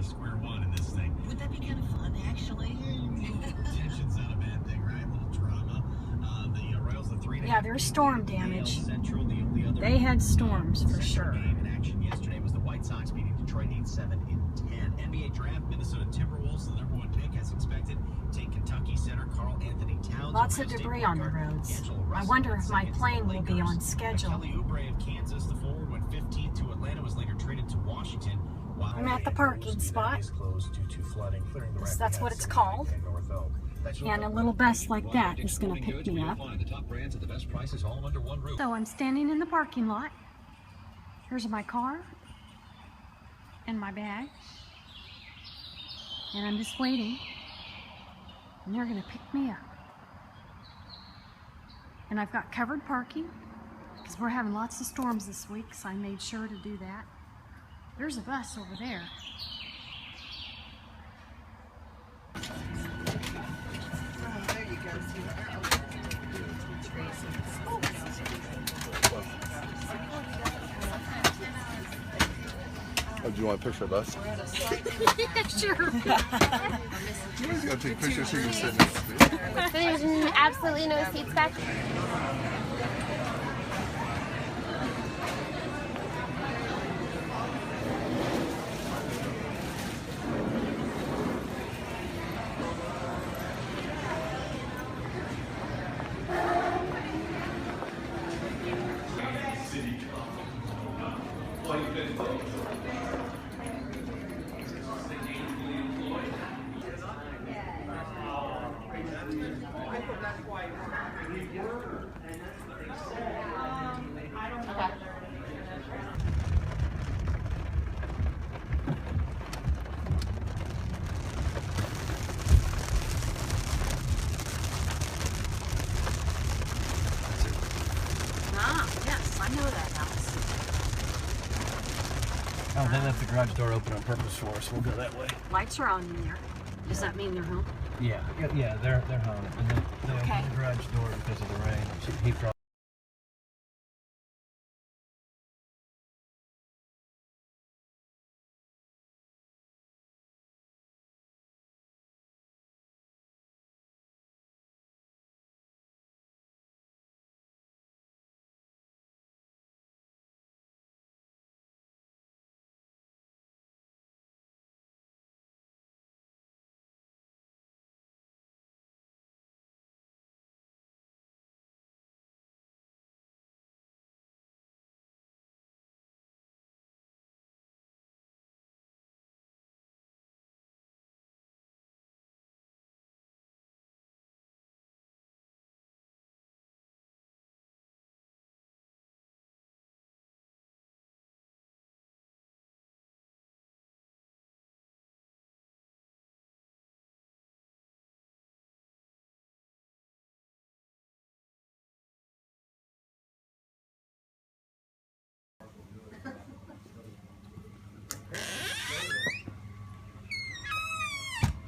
square one in this thing. Would that be kind of fun, actually? Tension's not a bad thing, right? A little drama. The rails, the 3.5. Yeah, there's storm damage. Central, the only other, they had storms for sure. Game in action yesterday was the White Sox beating Detroit 8-7 in 10. NBA draft, Minnesota Timberwolves, the number 1 pick as expected. Take Kentucky center Carl Anthony Towns. Lots of debris on the roads. I wonder if my plane will be on schedule. Kelly Oubre of Kansas, the forward, went 15th to Atlanta, was later traded to Washington. I'm at the parking spot. That's what it's called. And a little bus like that is going to pick me up. So I'm standing in the parking lot. Here's my car and my bag. And I'm just waiting. And they're going to pick me up. And I've got covered parking because we're having lots of storms this week, so I made sure to do that. There's a bus over there. There you go. Oh, do you want a picture of us? Sure. You guys gotta take pictures so you can sit next to me. There's absolutely no seats back. Ah, yes, I know that house. Oh, they left the garage door open on purpose for us. We'll go that way. Lights are on in there. Does that mean they're home? Yeah, they're home. And they Okay. opened the garage door because of the rain. He probably.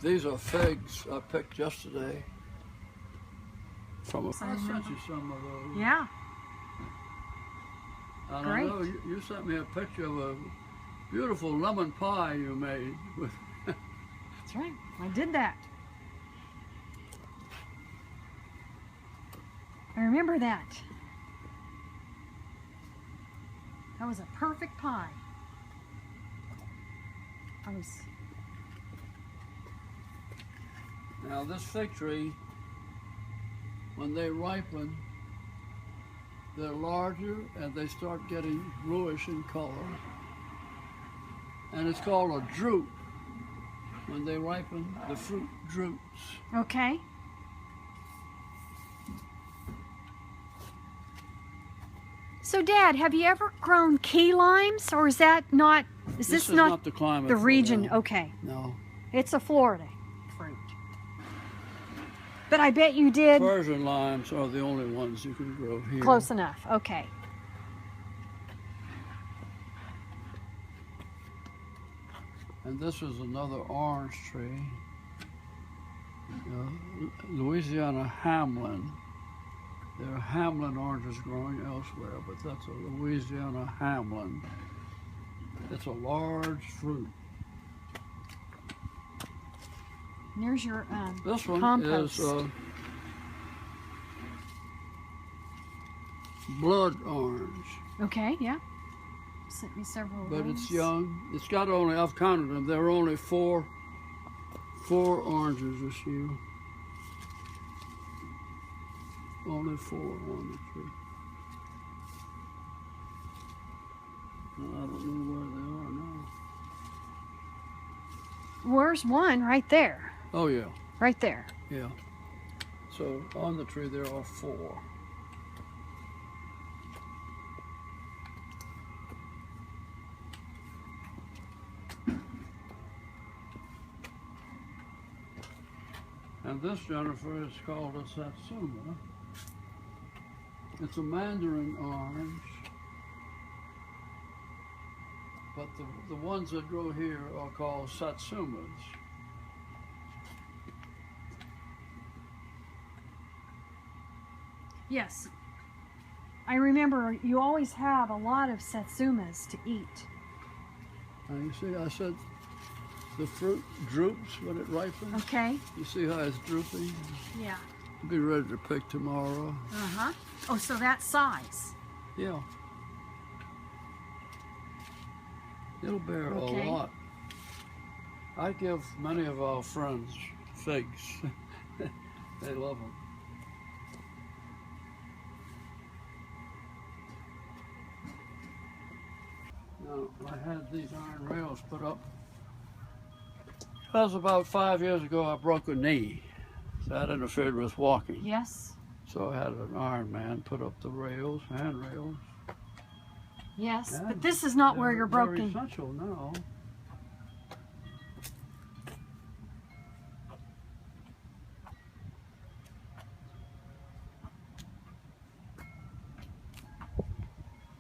These are figs I picked yesterday from a... I sent you some of those. Yeah. And Great. I know you sent me a picture of a beautiful lemon pie you made. With That's right. I did that. I remember that. That was a perfect pie. Now this fig tree, when they ripen, they're larger and they start getting bluish in color. And it's called a droop. When they ripen, the fruit droops. Okay. So, Dad, have you ever grown key limes, or is that not? Is this not the climate the for region? them. Okay. No. It's a Florida fruit. But I bet you did. Persian limes are the only ones you can grow here. Close enough. Okay. And this is another orange tree. Louisiana Hamlin. There are Hamlin oranges growing elsewhere, but that's a Louisiana Hamlin. It's a large fruit. And there's your This one compost. is blood orange, Okay, yeah. Sent me several of but those. it's young. It's got only, I've counted them, there are only four oranges this year. Only 4 on the tree. I don't know where they are now. Where's one? Right there. Oh yeah, Right there. yeah. So on the tree there are 4. And this, Jennifer, is called a satsuma. It's a mandarin orange, but the ones that grow here are called satsumas. Yes. I remember you always have a lot of satsumas to eat. Now you see, I said the fruit droops when it ripens. Okay. You see how it's drooping? Yeah. Be ready to pick tomorrow. Uh-huh. Oh, so that size. Yeah. It'll bear Okay. a lot. I give many of our friends figs. They love them. Now, I had these iron rails put up. That was about 5 years ago. I broke a knee. So that interfered with walking. Yes. So I had an iron man put up the rails, handrails. Yes. Yeah, But this is not where They're you're broken. essential now.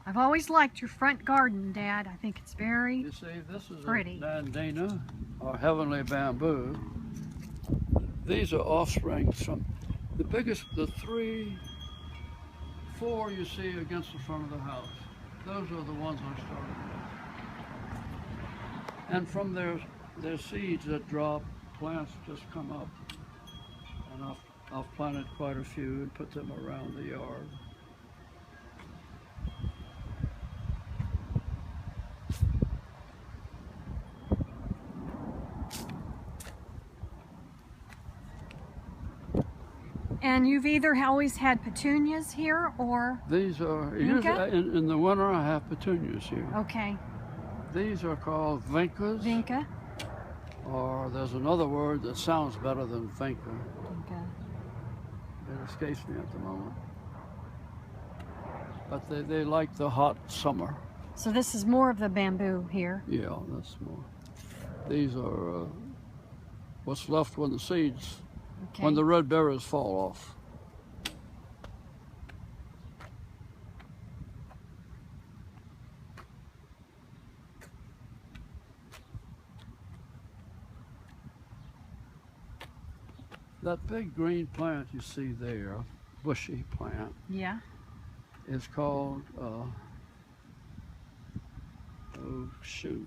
I've always liked your front garden, Dad. I think it's very You see, this is pretty. a dandina, or heavenly bamboo. These are offsprings from the biggest, the 3, 4 you see against the front of the house. Those are the ones I started with. And from their seeds that drop, plants just come up. And I've planted quite a few and put them around the yard. And you've either always had petunias here or... These are, Vinca? usually in the winter I have petunias here. Okay. These are called vincas. Vinca. Or there's another word that sounds better than vinca. Vinca. It escapes me at the moment. But they like the hot summer. So this is more of the bamboo here. Yeah, that's more. These are what's left when the seeds, Okay. when the red berries fall off. That big green plant you see there, bushy plant, Yeah. is called, oh shoot,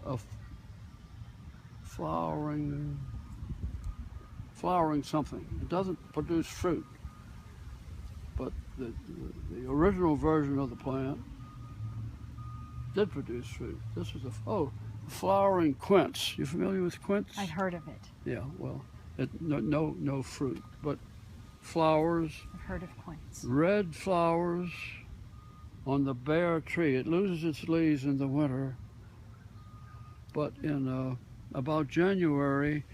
a flowering something. It doesn't produce fruit, but the original version of the plant did produce fruit. This was flowering quince. You familiar with quince? I've heard of it. Yeah, well, no fruit, but flowers, I've heard of quince. red flowers on the bare tree. It loses its leaves in the winter, but in about January,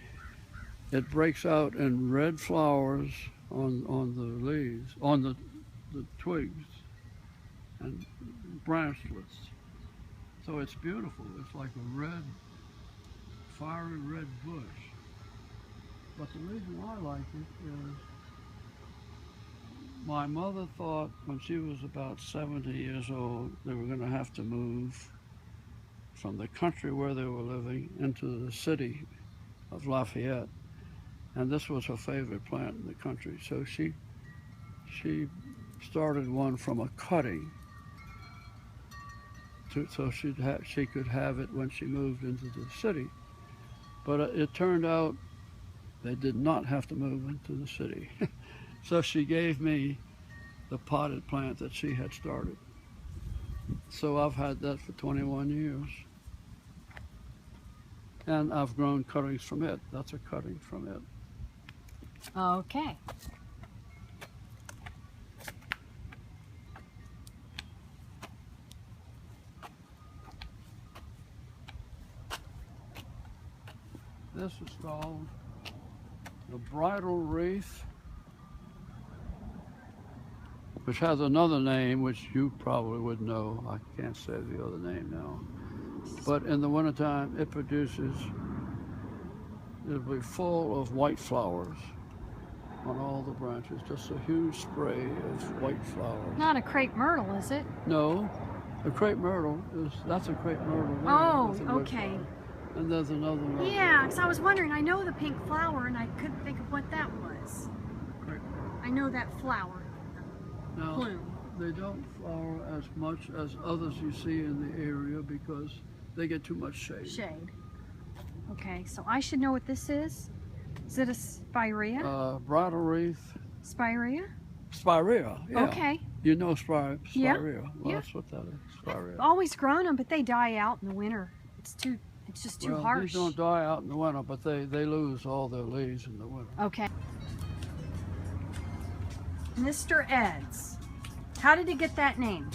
it breaks out in red flowers on the leaves, on the twigs, and branchlets. So it's beautiful. It's like a red, fiery red bush. But the reason I like it is my mother thought when she was about 70 years old they were going to have to move from the country where they were living into the city of Lafayette. And this was her favorite plant in the country. So she started one from a cutting. so she could have it when she moved into the city. But it turned out they did not have to move into the city. So she gave me the potted plant that she had started. So I've had that for 21 years. And I've grown cuttings from it. That's a cutting from it. Okay. This is called the bridal wreath, which has another name which you probably would know. I can't say the other name now. But in the wintertime, it produces, it'll be full of white flowers on all the branches, just a huge spray of white flowers. Not a crepe myrtle, is it? No, a crepe myrtle that's a crepe myrtle there. Oh, with the white okay. flower. And there's another one. Yeah, because I was wondering, I know the pink flower and I couldn't think of what that was. Crepe myrtle. I know that flower, Now, plume. they don't flower as much as others you see in the area because they get too much shade. Shade. Okay, so I should know what this is. Is it a spirea? Bridal wreath. Spirea? Spirea, yeah. Okay. You know spirea. Yeah, Well, yeah. that's what that is, spirea. Always grown them, but they die out in the winter. It's just too Well, harsh. these don't die out in the winter, but they lose all their leaves in the winter. Okay. Mr. Ed's. How did he get that name?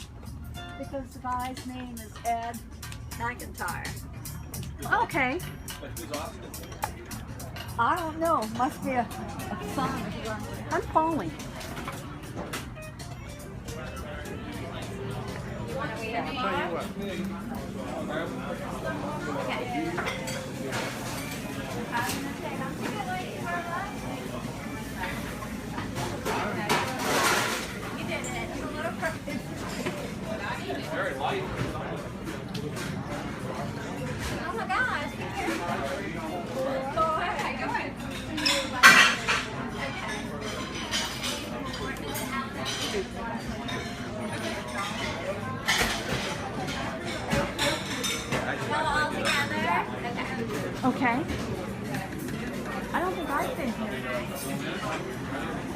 Because the guy's name is Ed McIntyre. Okay. I don't know. Must be a son. I'm falling. Oh my gosh, be careful. Go ahead, go ahead. All together. Okay. I don't think I've been here.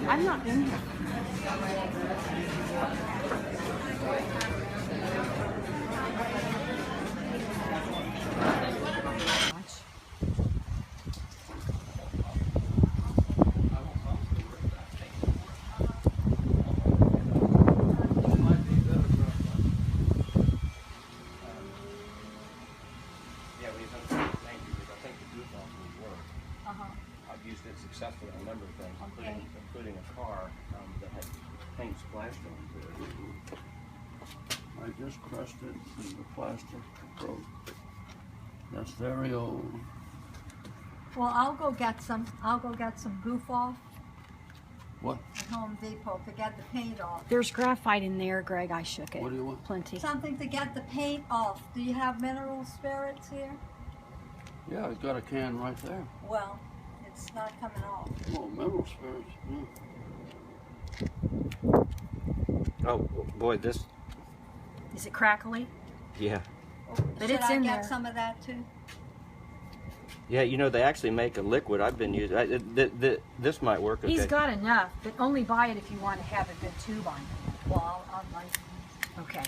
I've not been here. Yeah, thank you. I think the goof off will work. I've used it successfully on a number of things, including a car that had paint splashed onto it. I just crushed it and the plastic broke. That's very old. Well, I'll go get some goof off What? at Home Depot to get the paint off. There's graphite in there, Greg. I shook it. What do you want? Plenty. Something to get the paint off. Do you have mineral spirits here? Yeah, I've got a can right there. Well, it's not coming off. Oh, mineral spirits. Yeah. Oh boy, this. Is it crackly? Yeah. But Should it's I in get there. some of that too? Yeah, you know they actually make a liquid. I've been using. This might work. Okay. He's got enough, but only buy it if you want to have a good tube on it. Well, I'll like Okay.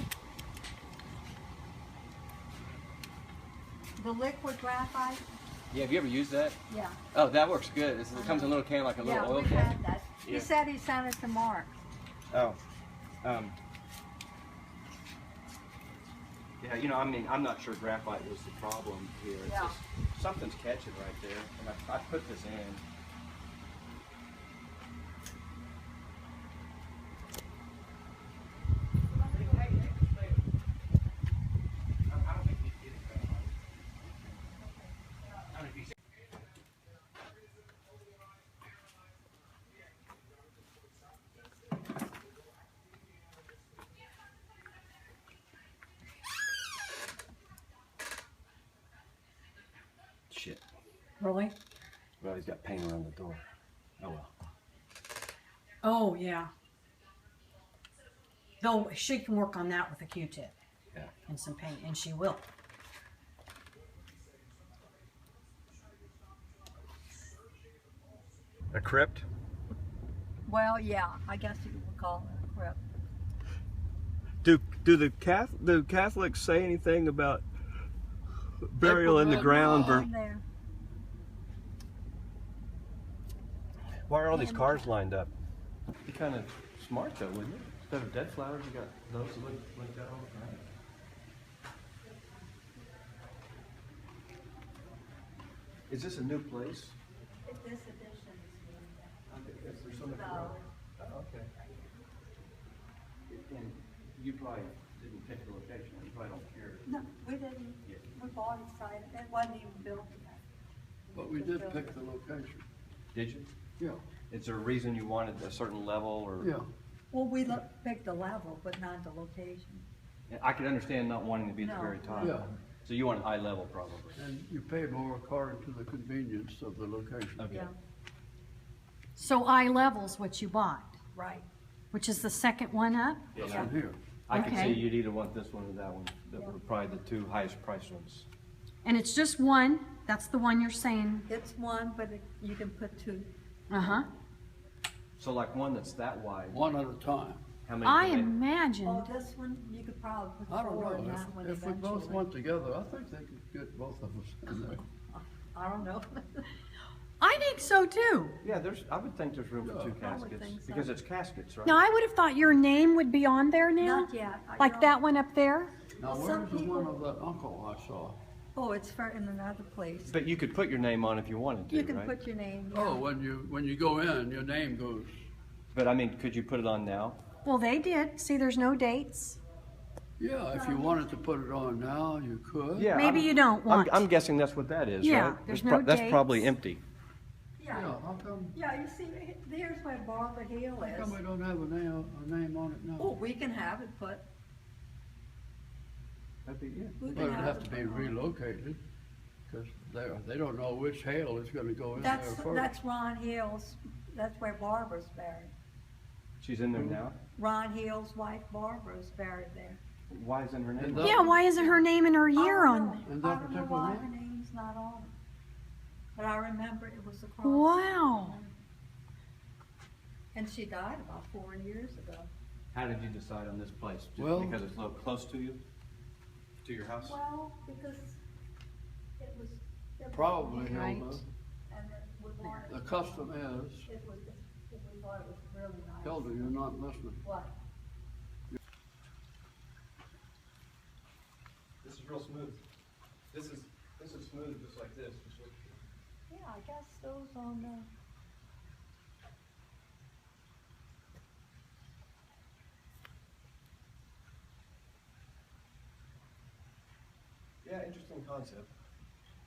the liquid graphite. Yeah, have you ever used that? Yeah. Oh, that works good. It comes in a little can, like a little Yeah, oil we've can. had that. He Yeah. said he sent it to Mark. Oh. Yeah, you know, I mean, I'm not sure graphite was the problem here. It's Yeah. just, something's catching right there. And I put this in. Shit. Really? Well, he's got paint around the door. Oh well. Oh, yeah. Though she can work on that with a Q-tip. Yeah. and some paint, and she will. A crypt? Well, yeah, I guess you would call it a crypt. Do the Catholics say anything about burial in the ground? On there. Why are all these cars lined up? Be kind of smart though, wouldn't it? Instead of dead flowers, you got those that look down all the time. Is this a new place? This edition is Is there something? Okay. And you probably didn't pick the location. You probably don't care. No, we didn't. Yeah. We bought it site. It wasn't even built yet. But we did pick the location. Did you? Yeah, Is there a reason you wanted a certain level or? yeah. Well, we picked the level, but not the location. I could understand not wanting to be at the No. very top. Yeah. So you want eye level probably. And you pay more according to the convenience of the location. Okay. Yeah, So eye level's what you bought, right. which is the second one up? It's in here. I could see Okay. you'd either want this one or that one. That were probably the two highest priced ones. And it's just one, that's the one you're saying, It's one, but you can put two. uh-huh. So like one that's that wide, One at a time. how many? I do they- imagine, Oh, this one, you could probably put I don't four in know, that one if we both eventually. went together, I think they could get both of us in there. I don't know. I think so too. Yeah, I would think there's room for two Yeah. I would caskets. think so. Because it's caskets, right? Now, I would have thought your name would be on there now, Not yet. like that one up there. Now, Some where's the one people- of that uncle I saw? Oh, it's in another place. But you could put your name on if you wanted to, You can right? put your name. Yeah. Oh, when you go in, your name goes. But I mean, could you put it on now? Well, they did. See, there's no dates. Yeah, if you wanted to put it on now, you could. Yeah. Maybe you don't want. I'm guessing that's what that is, Yeah, right? there's That's no That's probably dates. empty. Yeah, Yeah. how come, Yeah, you see, here's where Barbara Hill how come we is. don't have a name on it now? Oh, we can have it put. That'd be, yeah. We But can it'd have it to be put on. relocated, because they don't know which Hale is gonna go in there first. That's Ron Hill's, that's where Barbara's buried. She's in there now? Ron Hill's wife Barbara's buried there. Why isn't her name? And on that- Yeah, why isn't her name and her year I on don't there? know. And that I don't know particular why one? her name's not on it. But I remember it was across. Wow. And she died about 4 years ago. How did you decide on this place? Just Well- because it's close to you? To your house? Well, because it was. Probably, Right. Hilda. And we wanted. The custom is, We thought it was really nice. Hilda, you're not listening. What? This is real smooth. This is smooth just like this. Yeah, I guess those on the. Yeah, interesting concept.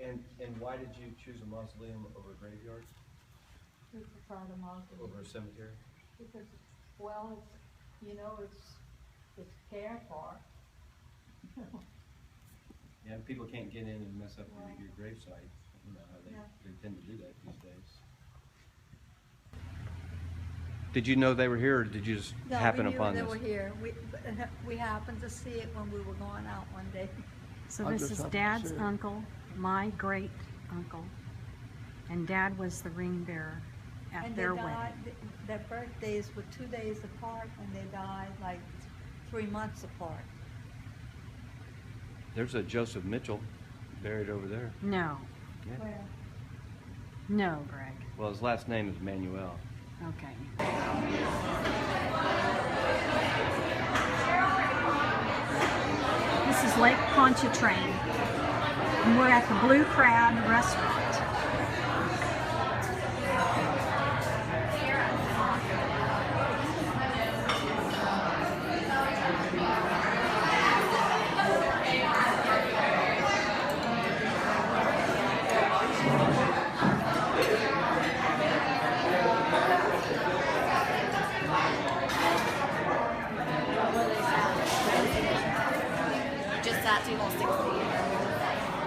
And why did you choose a mausoleum over a graveyard, We prefer the mausoleum. over a cemetery? Because, well, it's cared for. Yeah, people can't get in and mess up Right. your gravesite. You know how Yeah. they tend to do that these days. Did you know they were here, or did you just happen upon No, this? we knew they were here. We happened to see it when we were going out one day. So I this just is happened to Dad's see it. uncle, my great uncle, and Dad was the ring bearer at And they their died, wedding. their birthdays were 2 days apart, and they died like 3 months apart. There's a Joseph Mitchell buried over there. No, Yeah. Where? no, Greg. Well, his last name is Manuel. Okay. This is Lake Pontchartrain, and we're at the Blue Crab Restaurant. Just that table 60.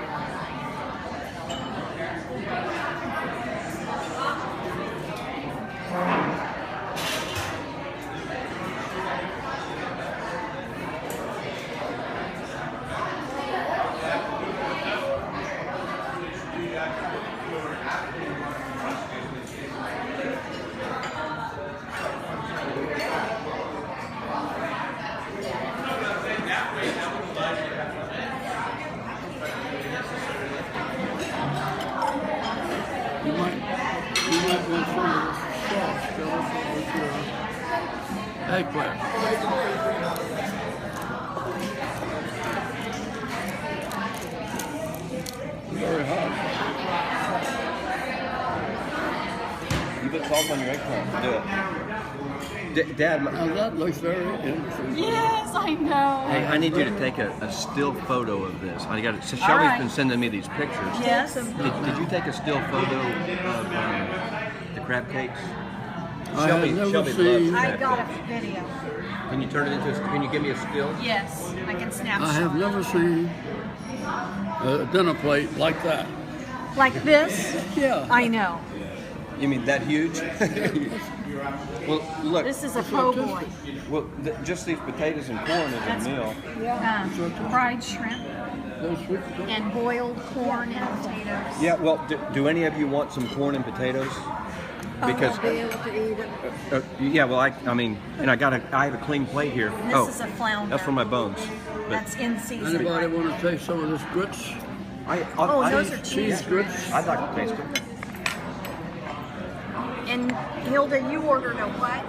eggplant. Very hot. You put salt on your eggplant. Do it. Dad, Now that looks very interesting. Yes, I know. hey, I need you to take a still photo of this. I got it. So Shelby's right. been sending me these pictures. Yes. Did you take a still photo of the crab cakes? I have never seen. loves I crab got a cakes. video. Can you turn it into? Can you give me a still? Yes, I can snap. I have never seen a dinner plate like that. Like this? Yeah. I know. You mean that huge? Well, look. This is a po' boy. Well, just these potatoes and corn is a meal. Fried shrimp Those sweet potatoes. and boiled corn and potatoes. Yeah. Well, do any of you want some corn and potatoes? Because Be able to eat it. yeah. Well, I mean, and I have a clean plate here. This is a flounder. That's for my bones. But That's in season. Anybody want to taste some of this grits? Those are cheese grits. I'd like to taste it. And Hilda, you ordered a what?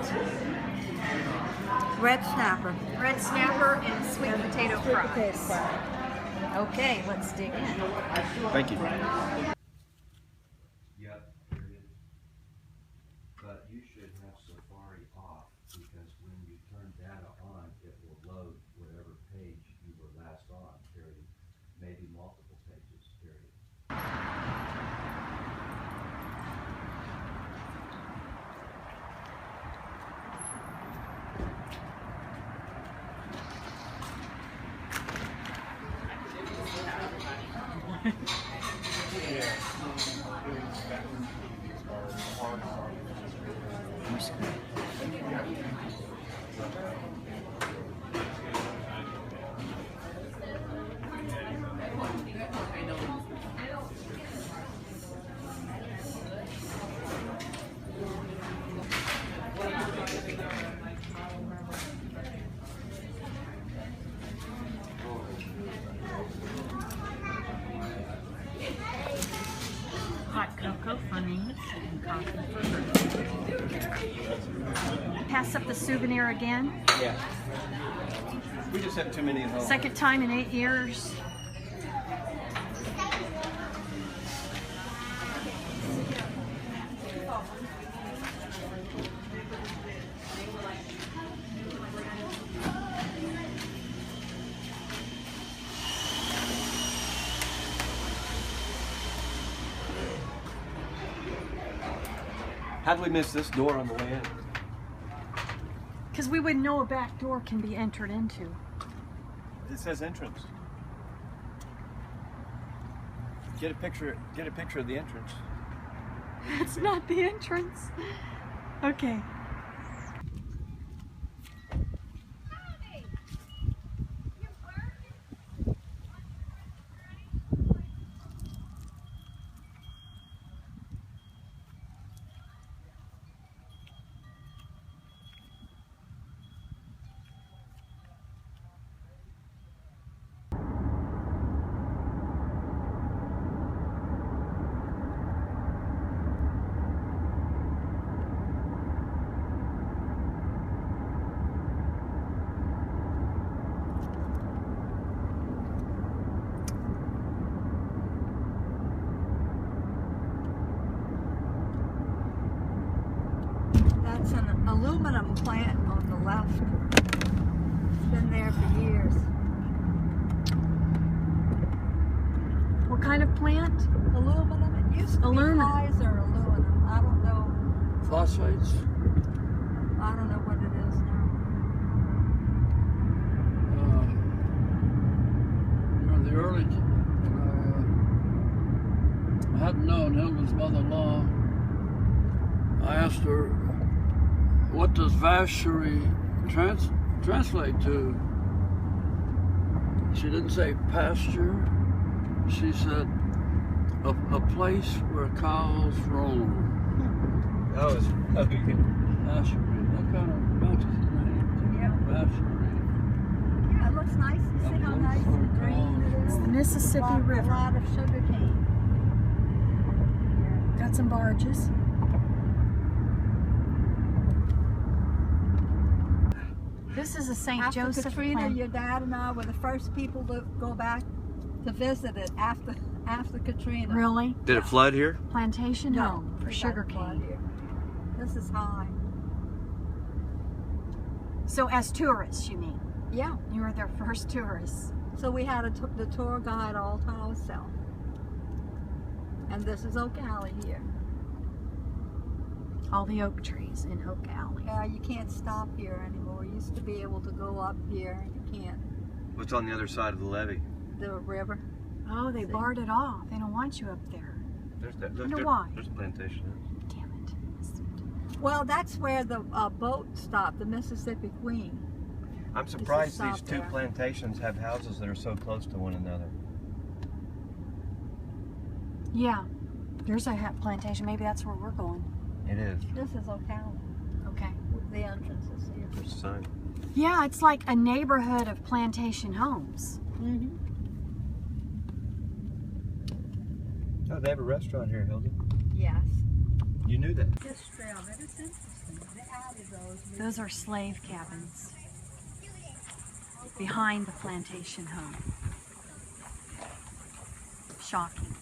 Red snapper. Red snapper and sweet potato Sweet fries. potato fries. Okay, let's dig in. Thank you. Yep, period. But you should have Safari off because when you turn data on, it will load whatever page you were last on, period. Maybe multiple pages, period. Hot cocoa for me and coffee for her. Pass up the souvenir again. Yeah. We just have too many at home. Second time in 8 years. How'd we miss this door on the way in? Because we wouldn't know a back door can be entered into. It says entrance. Get a picture of the entrance. It's not the entrance. Okay. That's an aluminum plant on the left. It's been there for years. What kind of plant? Aluminum. It used to be Aluminum. Kaiser aluminum. I don't know. Phosphates. I don't know what it is now. In the early, when I hadn't known Hilda's mother-in-law, I asked her, what does vashery translate to? She didn't say pasture. She said, a place where cows roam. Oh, it's Vashery. That kind of matches the name. Yeah. Vashery. Yeah, it looks nice. You see how nice and green it is? It's the Mississippi River. A lot of sugar cane. Got some barges. This is a St. After Joseph Katrina, plant. your dad and I were the first people to go back to visit it after Katrina. Really? Did it flood here? Plantation No, home for we got flood sugarcane. here. This is high. So as tourists, you mean? Yeah. You were their first tourists. So we had the tour guide all to ourselves. And this is Oak Alley here. All the oak trees in Oak Alley. Yeah, you can't stop here anymore. You used to be able to go up here. You can't. What's on the other side of the levee? The river. Oh, they barred it off. They don't want you up there. There's why. There's a plantation. Damn it. Well, that's where the boat stopped, the Mississippi Queen. I'm surprised stop these two there. plantations have houses that are so close to one another. Yeah. There's a plantation. Maybe that's where we're going. It is. This is Oak Alley. Okay. The entrance is here. There's a sign. Yeah, it's like a neighborhood of plantation homes. Mm-hmm. Oh, they have a restaurant here, Hilda. Yes. You knew that. This trail, that is interesting. They added those. Those are slave cabins behind the plantation home. Shocking.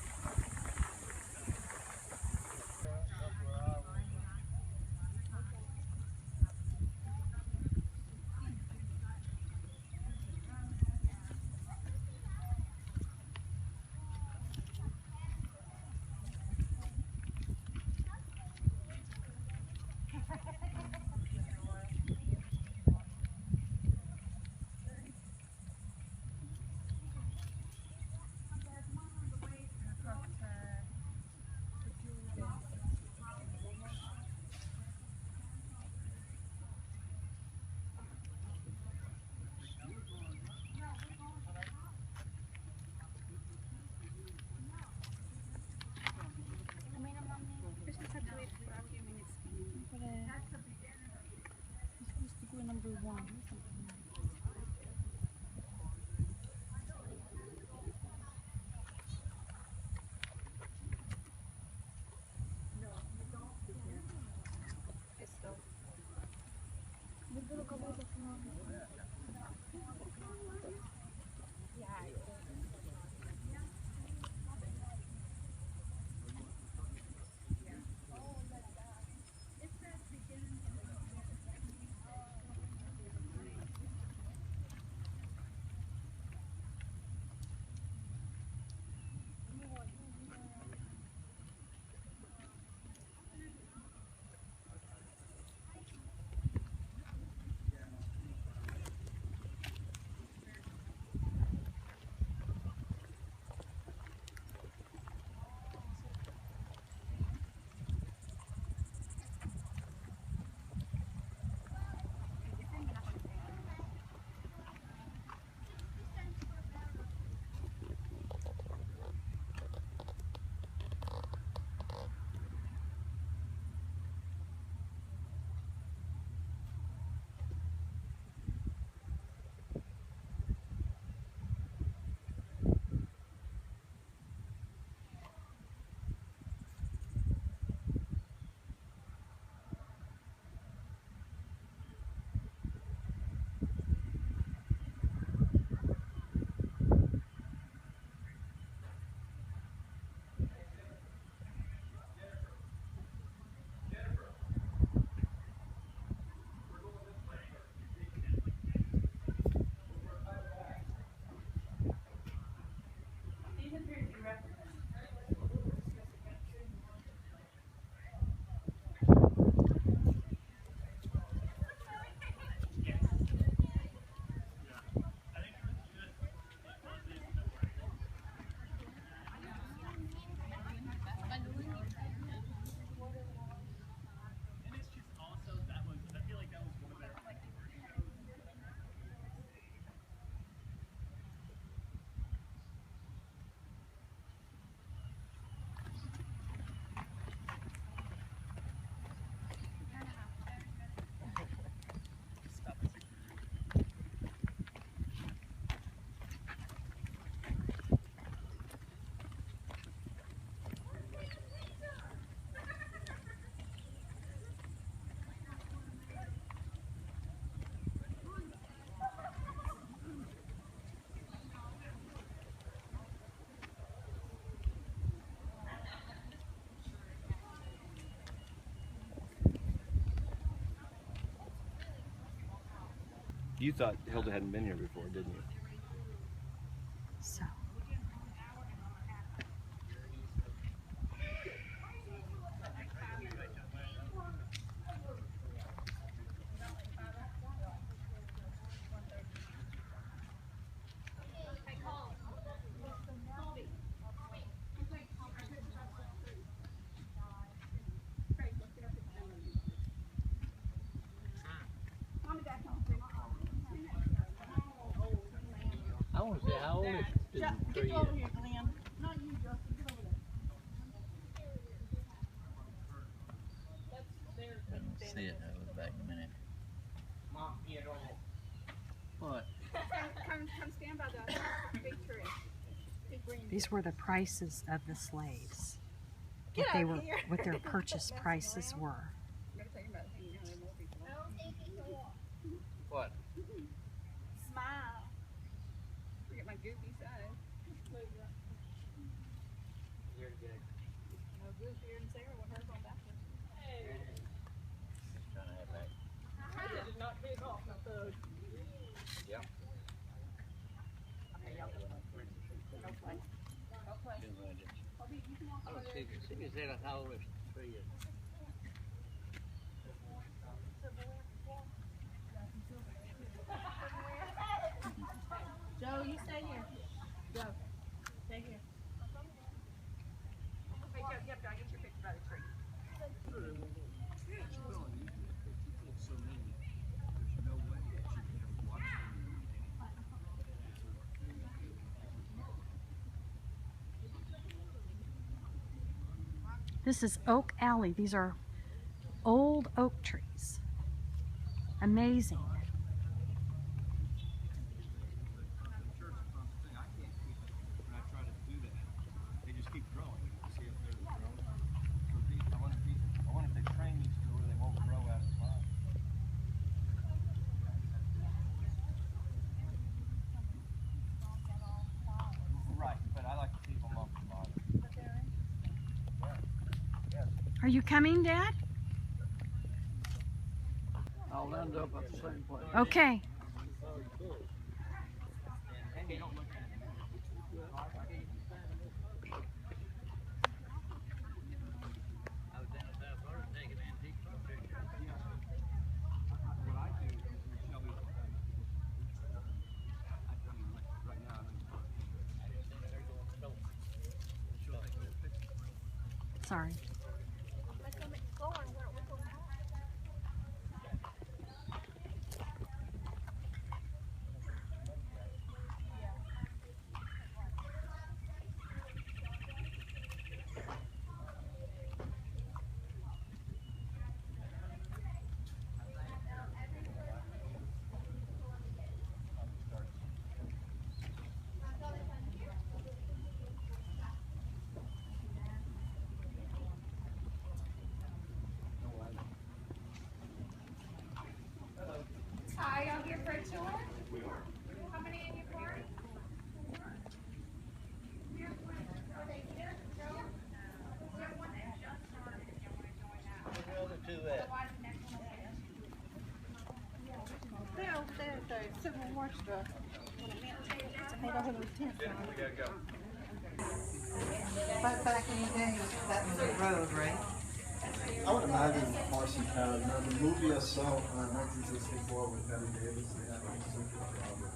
You thought Hilda hadn't been here before, didn't you? So. I want to say, how old is this tree? Get over here, Glenn. Not you, Justin. Get over there. See it, I'll look back in a minute. Mom, What? Come stand by the big tree. Big green. These were the prices of the slaves. Get What they out were, here. what their purchase prices were. What? Smile. Forget my goofy side. You're good. No goofier than Sarah with hers on backwards. Just trying to have that. I did not take off my thug. Yeah. Okay, y'all go. Go play. Go play. Bobby, you can walk I over don't there. see if it's how old this tree is. Joe, you stay here. Joe, stay here. Hey, Joe, you have to get your picture by the tree. This is Oak Alley. These are old oak trees. Amazing. I wonder if they train these to where they won't grow out of the bottom. Right, but I like to keep them off the bottom. Are you coming, Dad? I'll end up at the same place. Okay. I was down in South Florida taking antique pictures. What I do is Shelby, right now I'm in Sorry. Let's go explore where we're going. Hi, y'all here for a tour? We are. How many in your car? Where the other two at? They're over there at the Civil War stuff. Hold on, tent. We gotta go. But back in the day, that was a road, right? I would imagine Marcy Town. You know, the movie I saw in 1964 with Betty Davis, they had like super problem.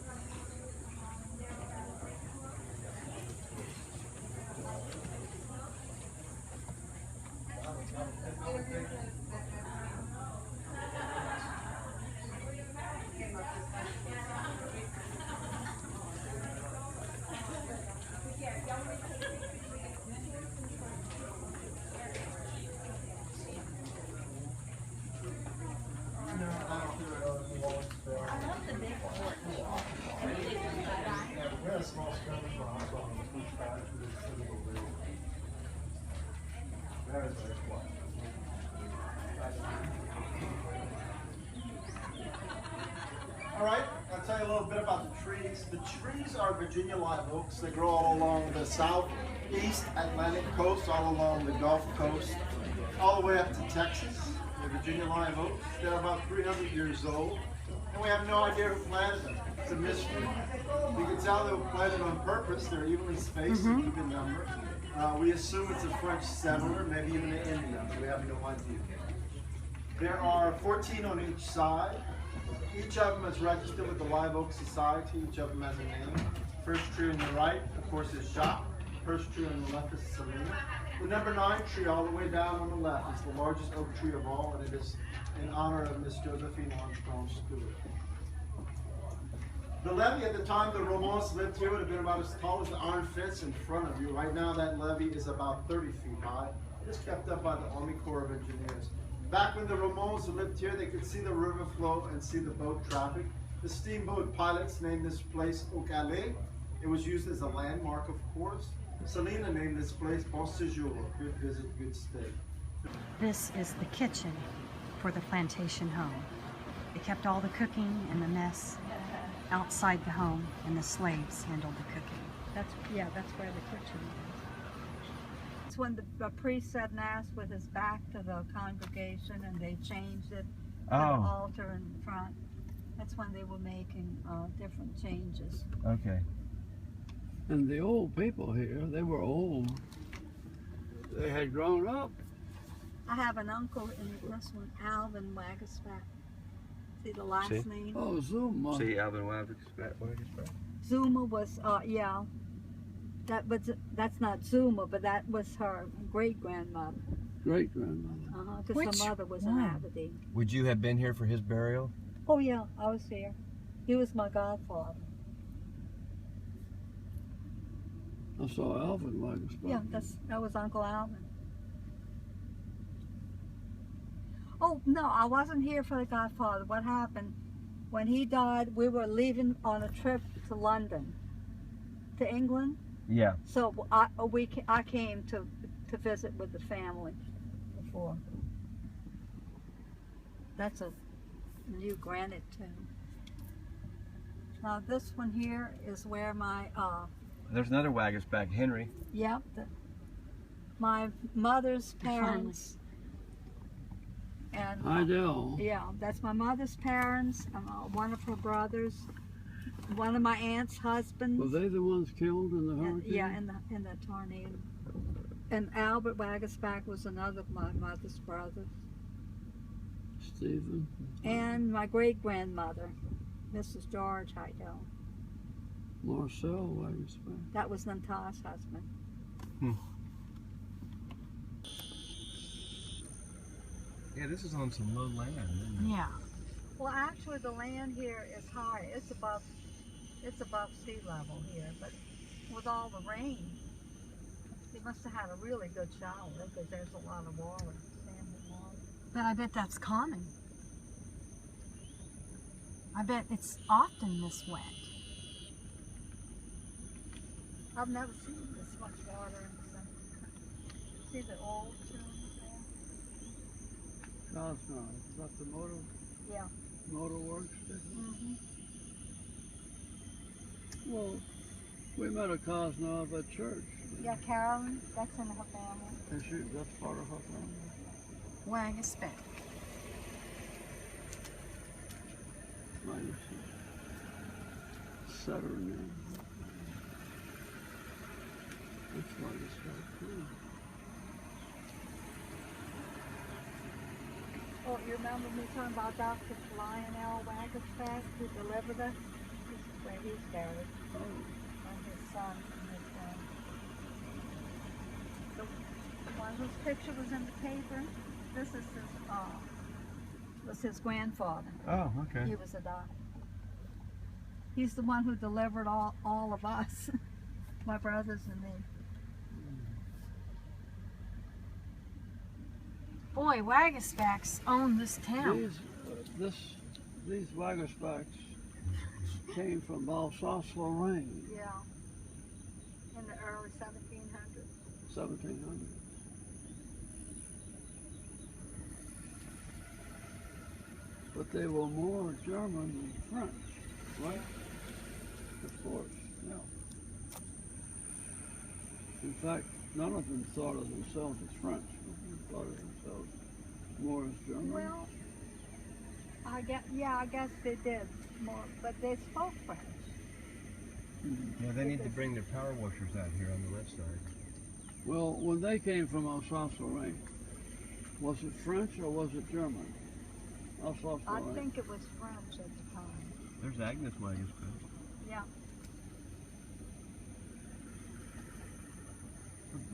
We're a small skirmish for hospital and push back to this physical real. Very, very quiet. All right, I'll tell you a little bit about the trees. The trees are Virginia live oaks. They grow all along the southeast Atlantic coast, all along the Gulf Coast, all the way up to Texas. The Virginia live oaks. They're about 300 years old. And we have no idea who planted them. It's a mystery. We can tell they were planted on purpose. They're evenly spaced and even numbered. We assume it's a French settler, maybe even an Indian. We have no idea. There are 14 on each side. Each of them is registered with the Live Oak Society. Each of them has a name. First tree on the right, of course, is Jacques. First tree on the left is Selena. The number 9 tree all the way down on the left is the largest oak tree of all, and it is in honor of Miss Josephine Armstrong Stewart. The levee at the time the Romans lived here would have been about as tall as the iron fence in front of you. Right now that levee is about 30 feet high. It's kept up by the Army Corps of Engineers. Back when the Romans lived here, they could see the river flow and see the boat traffic. The steamboat pilots named this place Au-Calais. It was used as a landmark, of course. Selena named this place Bon Séjour, good visit, good stay. This is the kitchen for the plantation home. They kept all the cooking and the mess outside the home, and the slaves handled the cooking. That's where the kitchen is. It's when the priest said mass with his back to the congregation, and they changed it to the altar in front. That's when they were making different changes. Okay. And the old people here, they were old. They had grown up. I have an uncle in this one, Alvin Wagasback. See the last name? Oh, Zuma. See Alvin Wagasback. Zuma was, yeah. That's not Zuma, but that was her great-grandmother. Great-grandmother. Because her mother was an Aberdeen. Would you have been here for his burial? Oh yeah, I was here. He was my godfather. I saw Alvin Wagasback. Yeah, that was Uncle Alvin. Oh no, I wasn't here for the godfather. What happened when he died? We were leaving on a trip to London, to England. Yeah. So I came to visit with the family before. That's a new granite tomb. Now this one here is where my There's another Wagasback, Henry. yep, my mother's parents. And Idell. yeah, that's my mother's parents, and one of her brothers, one of my aunt's husbands. Were they the ones killed in the hurricane? Yeah, in the tornado. And Albert Wagasback was another of my mother's brothers. Stephen. And my great-grandmother, Mrs. George Idell. Marcel Wagasback. That was Nanta's husband. Yeah, this is on some low land, isn't it? Yeah. Well, actually, the land here is high. It's above sea level here. But with all the rain, they must have had a really good shower because there's a lot of water, standing water. But I bet that's common. I bet it's often this wet. I've never seen this much water in the center. See the old tombs there? Cosnar. Is that the Yeah. motor works? Mm-hmm. Well, we met a Cosnar at church. Yeah, Carolyn, that's in her family. That's part of her family. Wagasback. Minus Saturn name. That's Wagasback too. Oh, you remember me talking about Dr. Lionel Wagasback who delivered us? This is where he's buried. Oh. And his son and his friend. The one whose picture was in the paper, this is his grandfather. Oh, okay. He was a doctor. He's the one who delivered all of us, my brothers and me. Boy, Wagasbacks own this town. These Wagasbacks came from Alsace-Lorraine. Yeah. In the early 1700s. 1700. But they were more German than French, right? Of course, yeah. In fact, none of them thought of themselves as French. They thought of themselves more as German. Well, I guess they did more, but they spoke French. Yeah, they need to bring their power washers out here on the left side. Well, when they came from Alsace-Lorraine, was it French or was it German? I Alsace-Lorraine. think it was French at the time. There's Agnes wagons, Yeah.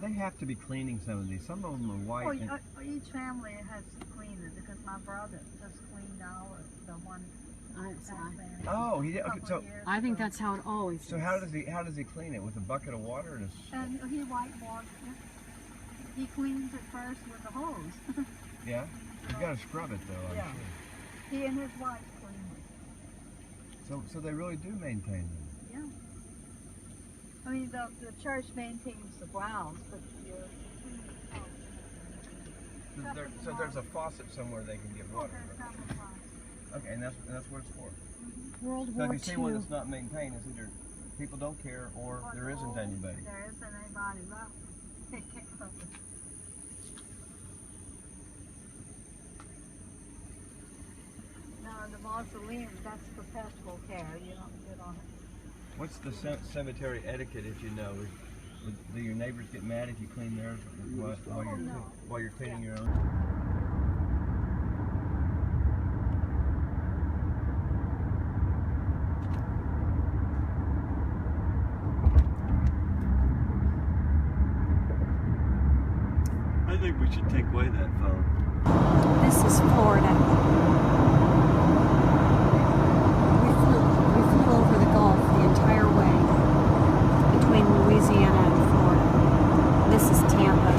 They have to be cleaning some of these. Some of them are white. Well, each family has to clean it because my brother just cleaned the one. Oh, he did. Okay, so I think that's how it always is. so how does he clean it with a bucket of water and a? And he whitewashed it. He cleans it first with the hose. Yeah, you got to scrub it though. I'm sure. He and his wife clean it. So they really do maintain them. Yeah. I mean, the church maintains the grounds, but you're. So there's a faucet somewhere they can get water. Okay, and that's what it's for. World So War if you see one II. that's not maintained, it's either people don't care or there isn't anybody. There isn't anybody left. They can't help it. No, the mausoleum, that's perpetual care. You don't get on it. What's the cemetery etiquette, if you know? Do your neighbors get mad if you clean theirs while you're cleaning your own? I think we should take away that phone. This is Florida. We flew over the Gulf the entire way between Louisiana and Florida. This is Tampa.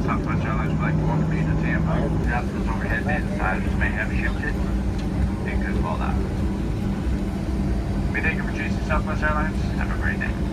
Southwest Airlines Flight 1 to Tampa. Jasper's overhead bin sizes may have shifted. It could fall down. We thank you for choosing Southwest Airlines. Have a great day.